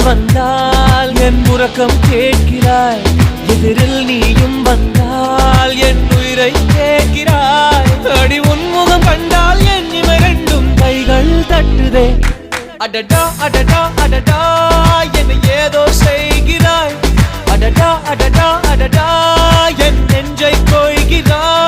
வந்தால் என் உறக்கம் கேட்கிறாய், எதிரில் நீயும் வந்தால் என் உயிரை கேட்கிறாய். அடி உன்முகம் கண்டால் என் இமை ரெண்டும் கைகள் தட்டுதே. அடடா அடடா அடடா என்னை ஏதோ செய்கிறாய். அடடா அடடா அடடா என் நெஞ்சை கொய்கிறாய்.